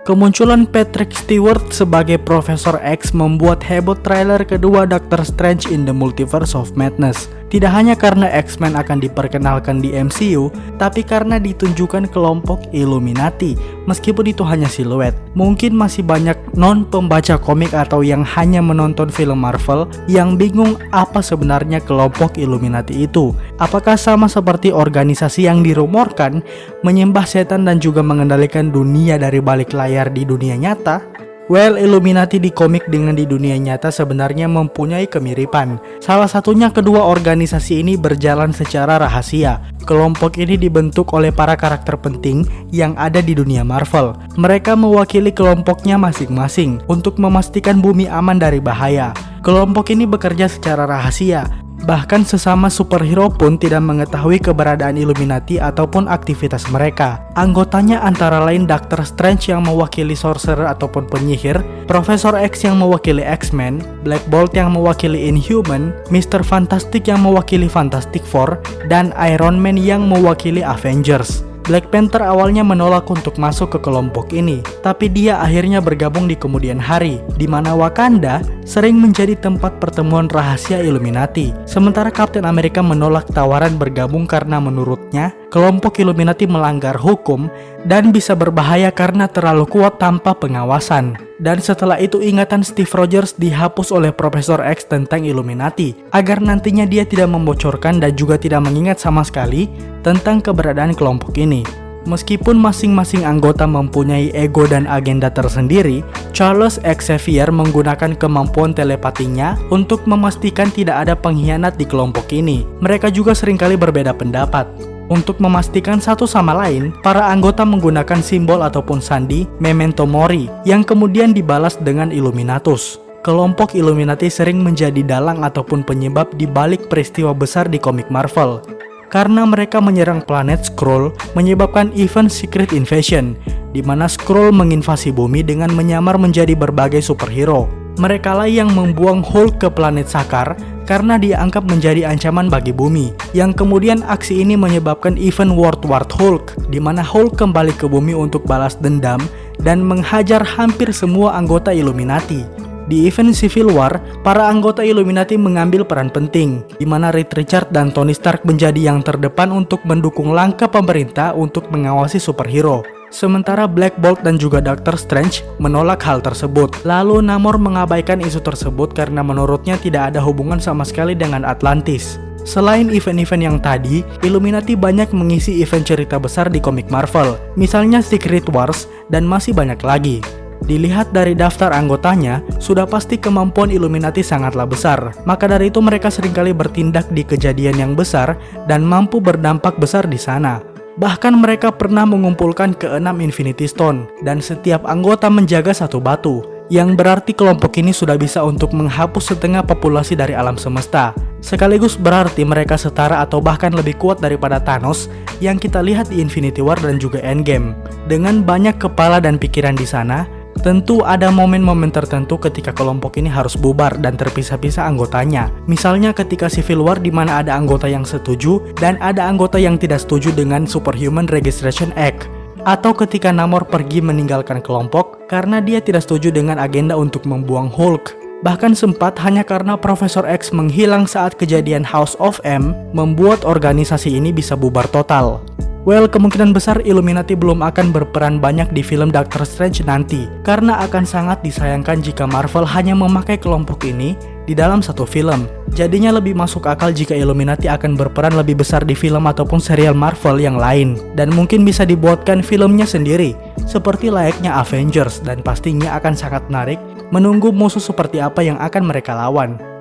Kemunculan Patrick Stewart sebagai Profesor X membuat heboh trailer kedua Doctor Strange in the Multiverse of Madness. Tidak hanya karena X-Men akan diperkenalkan di MCU, tapi karena ditunjukkan kelompok Illuminati. Meskipun itu hanya siluet, mungkin masih banyak non-pembaca komik atau yang hanya menonton film Marvel yang bingung apa sebenarnya kelompok Illuminati itu. Apakah sama seperti organisasi yang dirumorkan, menyembah setan dan juga mengendalikan dunia dari balik layar di dunia nyata? Well, Illuminati di komik dengan di dunia nyata sebenarnya mempunyai kemiripan. Salah satunya kedua organisasi ini berjalan secara rahasia. Kelompok ini dibentuk oleh para karakter penting yang ada di dunia Marvel. Mereka mewakili kelompoknya masing-masing untuk memastikan bumi aman dari bahaya. Kelompok ini bekerja secara rahasia. Bahkan sesama superhero pun tidak mengetahui keberadaan Illuminati ataupun aktivitas mereka. Anggotanya antara lain Doctor Strange yang mewakili sorcerer ataupun penyihir, Profesor X yang mewakili X-Men, Black Bolt yang mewakili Inhuman, Mr. Fantastic yang mewakili Fantastic Four, dan Iron Man yang mewakili Avengers. Black Panther awalnya menolak untuk masuk ke kelompok ini, tapi dia akhirnya bergabung di kemudian hari, di mana Wakanda sering menjadi tempat pertemuan rahasia Illuminati. Sementara Captain America menolak tawaran bergabung karena menurutnya kelompok Illuminati melanggar hukum dan bisa berbahaya karena terlalu kuat tanpa pengawasan. Dan setelah itu ingatan Steve Rogers dihapus oleh Profesor X tentang Illuminati, agar nantinya dia tidak membocorkan dan juga tidak mengingat sama sekali tentang keberadaan kelompok ini. Meskipun masing-masing anggota mempunyai ego dan agenda tersendiri, Charles Xavier menggunakan kemampuan telepatinya untuk memastikan tidak ada pengkhianat di kelompok ini. Mereka juga seringkali berbeda pendapat. Untuk memastikan satu sama lain, para anggota menggunakan simbol ataupun sandi Memento Mori yang kemudian dibalas dengan Illuminatus. Kelompok Illuminati sering menjadi dalang ataupun penyebab di balik peristiwa besar di komik Marvel. Karena mereka menyerang planet Skrull, menyebabkan event Secret Invasion, di mana Skrull menginvasi bumi dengan menyamar menjadi berbagai superhero. Merekalah yang membuang Hulk ke planet Sakar karena dianggap menjadi ancaman bagi bumi. Yang kemudian aksi ini menyebabkan event World War Hulk, di mana Hulk kembali ke bumi untuk balas dendam dan menghajar hampir semua anggota Illuminati. Di event Civil War, para anggota Illuminati mengambil peran penting, di mana Reed Richards dan Tony Stark menjadi yang terdepan untuk mendukung langkah pemerintah untuk mengawasi superhero. Sementara Black Bolt dan juga Doctor Strange menolak hal tersebut. Lalu Namor mengabaikan isu tersebut karena menurutnya tidak ada hubungan sama sekali dengan Atlantis. Selain event-event yang tadi, Illuminati banyak mengisi event cerita besar di komik Marvel, misalnya Secret Wars dan masih banyak lagi. Dilihat dari daftar anggotanya, sudah pasti kemampuan Illuminati sangatlah besar. Maka dari itu mereka seringkali bertindak di kejadian yang besar dan mampu berdampak besar di sana. Bahkan mereka pernah mengumpulkan ke-6 Infinity Stone, dan setiap anggota menjaga satu batu, yang berarti kelompok ini sudah bisa untuk menghapus setengah populasi dari alam semesta. Sekaligus berarti mereka setara atau bahkan lebih kuat daripada Thanos yang kita lihat di Infinity War dan juga Endgame. Dengan banyak kepala dan pikiran di sana, tentu ada momen-momen tertentu ketika kelompok ini harus bubar dan terpisah-pisah anggotanya. Misalnya ketika Civil War di mana ada anggota yang setuju dan ada anggota yang tidak setuju dengan Superhuman Registration Act. Atau ketika Namor pergi meninggalkan kelompok karena dia tidak setuju dengan agenda untuk membuang Hulk. Bahkan sempat hanya karena Profesor X menghilang saat kejadian House of M membuat organisasi ini bisa bubar total. Well, kemungkinan besar Illuminati belum akan berperan banyak di film Doctor Strange nanti, karena akan sangat disayangkan jika Marvel hanya memakai kelompok ini di dalam satu film. Jadinya lebih masuk akal jika Illuminati akan berperan lebih besar di film ataupun serial Marvel yang lain, dan mungkin bisa dibuatkan filmnya sendiri, seperti layaknya Avengers, dan pastinya akan sangat menarik menunggu musuh seperti apa yang akan mereka lawan.